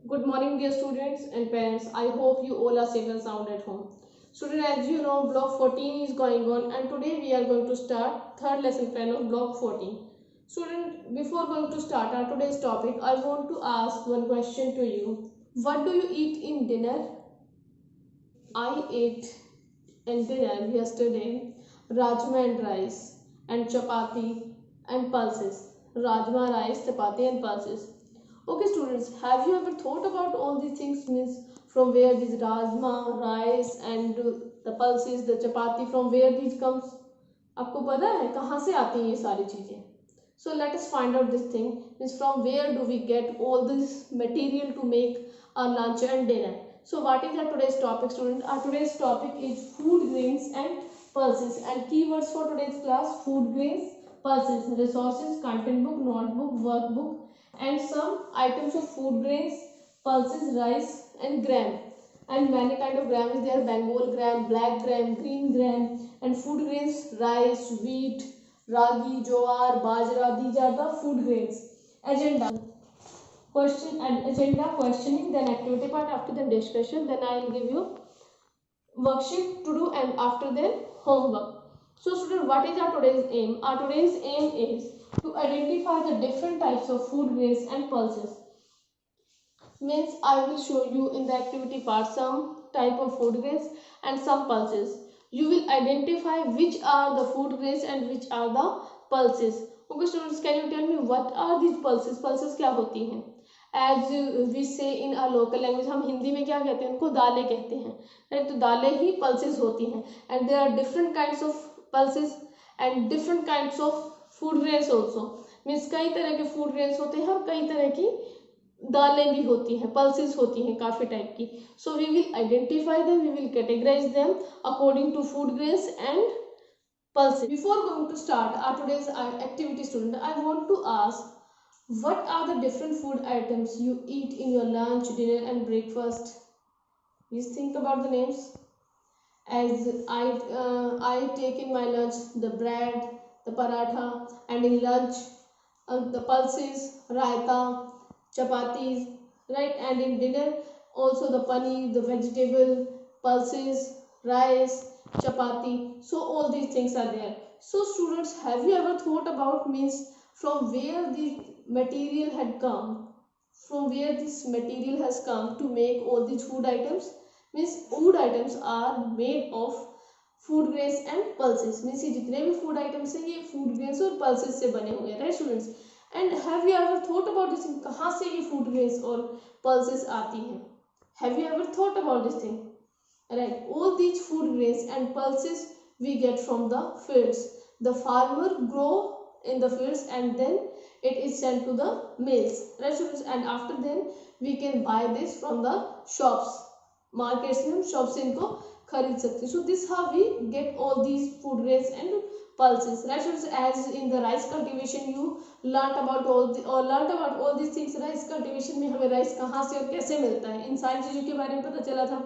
Good morning, dear students and parents. I hope you all are safe and sound at home. Student, as you know, block 14 is going on, and today we are going to start third lesson plan of block 14. Student, before going to start our today's topic, I want to ask one question to you. What do you eat in dinner? I ate in dinner yesterday rajma and rice and chapati and pulses. Rajma, rice, chapati and pulses. Okay, students, have you ever thought about all these things? Means from where this rajma, rice and the pulses, the chapati, from where these comes? आपको पता है कहाँ से आती हैं ये सारी चीजें? So let us find out this thing. Means from where do we get all this material to make our lunch and dinner? So what is our today's topic, student? Our today's topic is food grains and pulses. And keywords for today's class: food grains, pulses, resources, content book, notebook, workbook, and some items of food grains, pulses, rice, and gram. And many kind of gram is there: Bengal gram, black gram, green gram, and food grains: rice, wheat, ragi, jowar, bajra. These are the food grains. Agenda: question and agenda, questioning, then activity part, after the discussion, then I will give you worksheet to do, and after then homework. So student, what is our today's aim? Our today's aim is to identify the different types of food grains and pulses. Means I will show you in the activity part some type of food grains and some pulses. You will identify which are the food grains and which are the pulses. Okay students, can you tell me what are these pulses? Pulses क्या होती हैं? As we say in our local language, हम हिंदी में क्या कहते हैं? उनको दालें कहते हैं, राइट? तो दालें ही pulses होती हैं. And there are different kinds of pulses and different kinds of food grains also. Means कई तरह के फूड ग्रेन्स होते हैं और कई तरह की दालें भी होती हैं, पल्सेस होती हैं काफ़ी टाइप की. So we will identify them, we will categorise them according to food grains and pulses. Before going to start our today's activity, student, I want to ask, what are the different food items you eat in your lunch, dinner and breakfast? Please think about the names. As I take in my lunch the bread, the paratha, and in lunch the pulses, raita, chapatis, right? And in dinner also the paneer, the vegetable, pulses, rice, chapati. So all these things are there. So students, have you ever thought about, means from where the material had come, from where this material has come to make all these food items? Means food items are made of food grains and pulses. Means ये जितने भी food items हैं ये food grains और pulses से बने हुए हैं, right students? And have you ever thought about this thing? कहाँ से ये फूड ग्रेन्स और पल्सेस आती हैं? Have you ever thought about this thing? Right, all these food grains and pulses we get from the fields. The farmer grow in the fields and then it is sent to the mills, right students? And after then we can buy this from the shops, markets में हम shop से इनको खरीद सकते हैं. So this how we get all these food grains and pulses, right students? As in the rice cultivation you learnt about all these things. rice cultivation में हमें rice कहाँ से और कैसे मिलता है, इन सारी चीज़ों के बारे में पता चला था.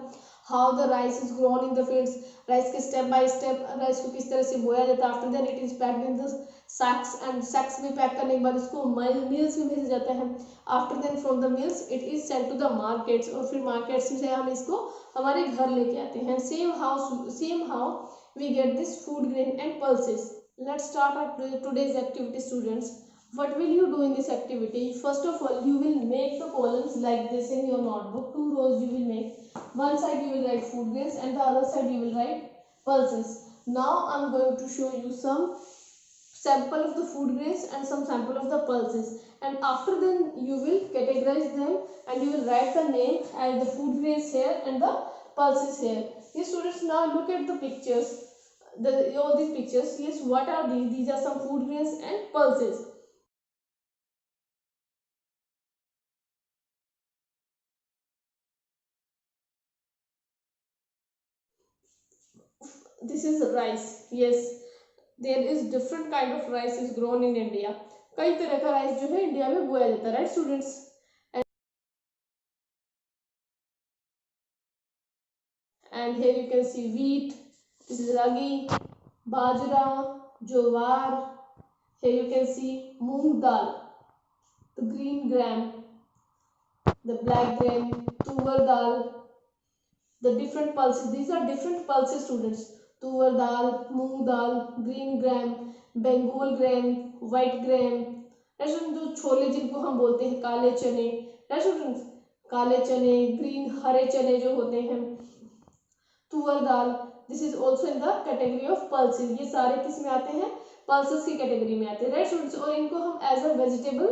how the rice is grown in the fields, rice के स्टेप बाय स्टेप राइस को किस तरह से बोया जाता है. After then it is packed in the sacks, and sacks में पैक करने के बाद इसको मिल्स में भेजा जाता है. After then from the mills it is sent to the markets, और फिर मार्केट्स से हम इसको हमारे घर लेके आते हैं. Same how we get this food grain and pulses. Let's start our today's activity students. What will you do in this activity? First of all, you will make the columns like this in your notebook. Two rows you will make. One side you will write food grains and the other side you will write pulses. Now I am going to show you some sample of the food grains and some sample of the pulses. And after then you will categorize them and you will write the name and the food grains here and the pulses here. Yes students, now look at the pictures. All these pictures. Yes, what are these? These are some food grains and pulses. This is rice. Yes, there is different kind of rice is grown in India. कई तरह का rice जो है India में बोया जाता है, right students? And here you can see wheat, this is ragi, bajra, jowar. Here you can see moong dal, the green gram. the black gram, tuvar dal, the different pulses. These are different pulses, students. Tuvar dal, moong dal, green gram, bengal gram, white gram. जो छोले जिनको हम बोलते हैं काले चने, students काले चने, green हरे चने जो होते हैं, तुअर दाल, this is also in the category of pulses. ये सारे किस में आते हैं? पल्सेस की कैटेगरी में आते हैं, राइट स्टूडेंट्स। और इनको हम एज अ वेजिटेबल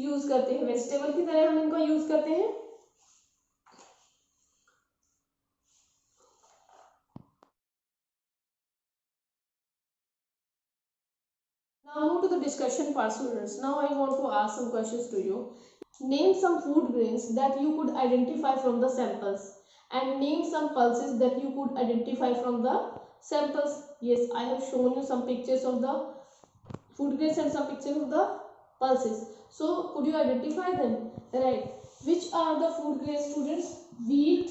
यूज करते हैं, वेजिटेबल की तरह हम इनको यूज करते हैं। Now move to the discussion part, students. Now I want to ask some questions to you. Name some food grains that you could identify from the samples, and name some pulses that you could identify from the samples. Yes, I have shown you some pictures of the food grains and some pictures of the pulses. So could you identify them? Right. Which are the food grains, students? Wheat,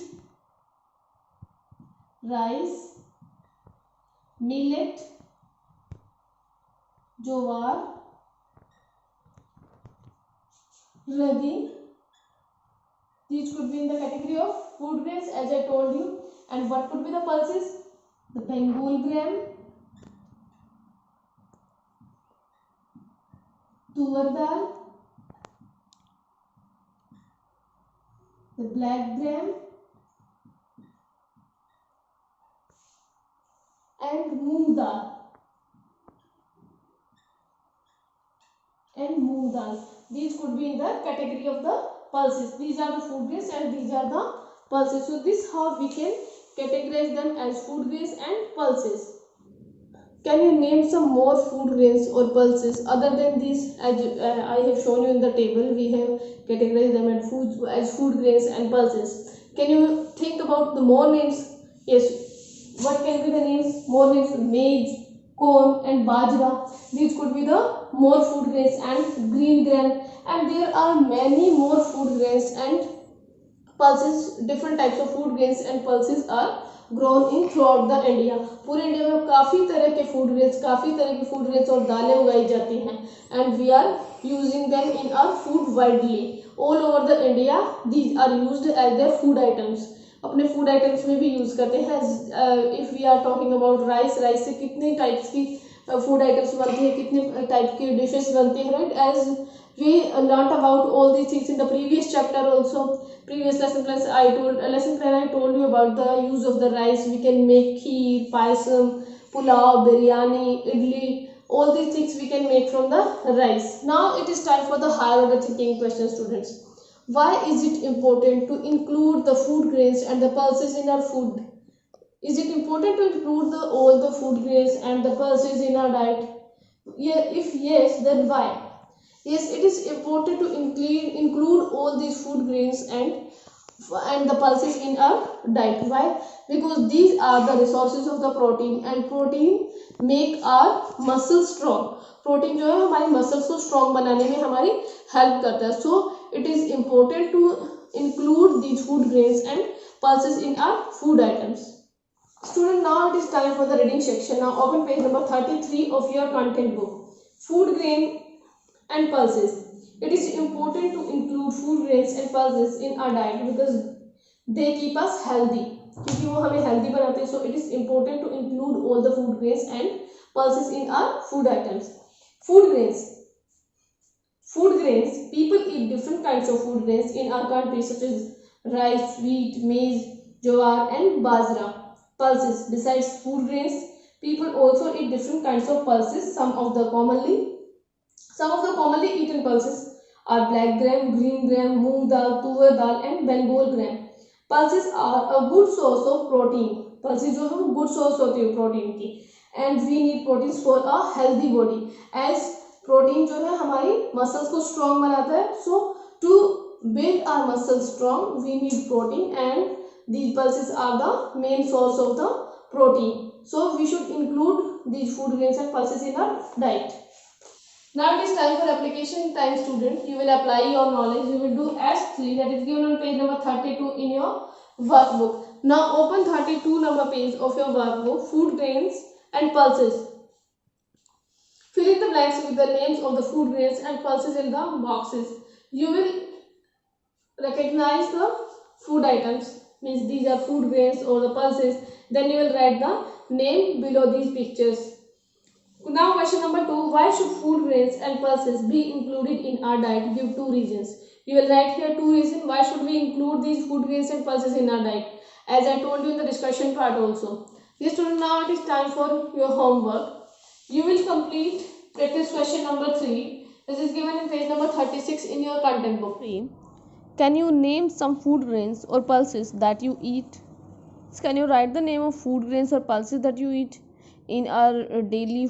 rice, millet, jowar, ragi. These could be in the category of food grains, as I told you. And what could be the pulses? The bengal gram, tuvar dal, the black gram, and moong dal. These could be in the category of the pulses. These are the food grains and these are the pulses. So this how we can categorize them as food grains and pulses. Can you name some more food grains or pulses other than these? As I have shown you in the table, we have categorized them as food grains and pulses. Can you think about the more names? Yes. What can be the names? More names: maize, corn, and bajra. These could be the more food grains and green grain. And there are many more food grains and pulses. Different types of food grains and pulses are grown in through out the India. पूरे India में काफ़ी तरह के food grains और दालें उगाई जाती हैं, and we are using them in our food widely all over the India. These are used as their food items. अपने फूड आइटम्स में भी यूज़ करते हैं। If we are talking about rice से कितने टाइप्स की फूड आइटम्स बनती है, कितने टाइप की डिशेस बनती हैं, right. As we learnt about all these things in the previous chapter also, previous lesson plan I told you about the use of the rice. We can make kheer, payasam, pulao, biryani, idli, all these things we can make from the rice. Now it is time for the higher order thinking question, students. Why is it important to include the food grains and the pulses in our food? Is it important to include all the food grains and the pulses in our diet? Yeah, if yes, then why? Yes, it is important to include all these food grains and the pulses in our diet. Why? Because these are the resources of the protein, and protein make our muscles strong. Protein जो है हमारी muscles को strong बनाने में हमारी help करता है. So it is important to include these food grains and pulses in our food items. Student, now it is time for the reading section. Now open page number 33 of your content book. Food grain and pulses. It is important to include food grains and pulses in our diet because they keep us healthy. क्योंकि वो हमें healthy बनाते हैं. So it is important to include all the food grains and pulses in our food items. Food grains. Food grains. People eat different kinds of food grains in our country such as rice, wheat, maize, jowar, and bajra. Pulses. Besides food grains, people also eat different kinds of pulses. Some of the commonly eaten pulses are black gram, green gram, moong dal, tuvar dal, and bengal gram. Pulses are a good source of protein. Pulses जो है good source होती है protein की. And we need proteins for a healthy body. As protein जो है हमारी muscles को strong बनाता है. So to build our muscles strong, we need protein, and these pulses are the main source of the protein. So we should include these food grains and pulses in our diet. Now it is time for application time, student. You will apply your knowledge. You will do S3 that is given on page number 32 in your workbook. Now open 32 number page of your workbook. Food grains and pulses. Fill in the blanks with the names of the food grains and pulses in the boxes. You will recognize the food items, means these are food grains or the pulses, then you will write the name below these pictures. Now question number 2, why should food grains and pulses be included in our diet? Give two reasons. You will write here two reasons why should we include these food grains and pulses in our diet, as I told you in the discussion part also. Yes student, now it is time for your homework. You will complete practice question number 3. This is given in page number 36 in your content book. Can you name some food grains or pulses that you eat? Can you write the name of food grains or pulses that you eat? In our daily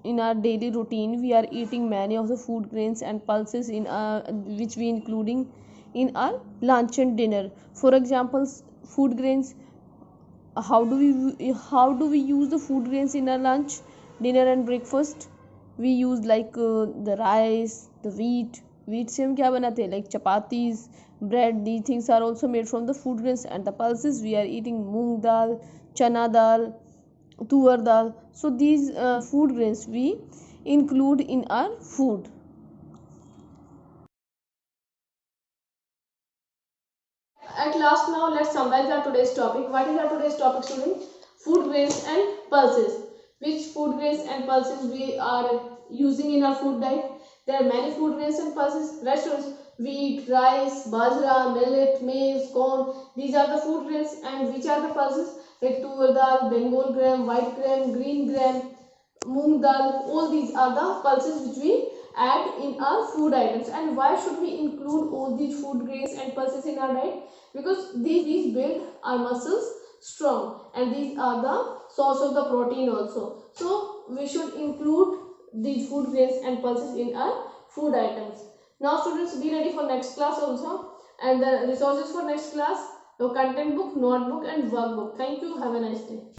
in our daily routine, we are eating many of the food grains and pulses in which we including in our lunch and dinner. For example, food grains. How do we use the food grains in our lunch, dinner and breakfast? We use like the rice, the wheat से हम क्या बनाते हैं, like chapatis, bread. These things are also made from the food grains. And the pulses, we are eating moong dal, chana dal, tuar dal. So these food grains we include in our food. At last, now let's summarize our today's topic. What is our today's topic, student? Food grains and pulses. Which food grains and pulses we are using in our food diet? There are many food grains and pulses. Right, students? Wheat, rice, bajra, millet, maize, corn. These are the food grains. And which are the pulses? Like tur dal, Bengal gram, white gram, green gram, moong dal. All these are the pulses which we add in our food items. And why should we include all these food grains and pulses in our diet? Because these build our muscles strong, and these are the source of the protein also. So we should include these food grains and pulses in our food items. Now students, be ready for next class also, and the resources for next class, your content book, notebook and workbook. Thank you. Have a nice day.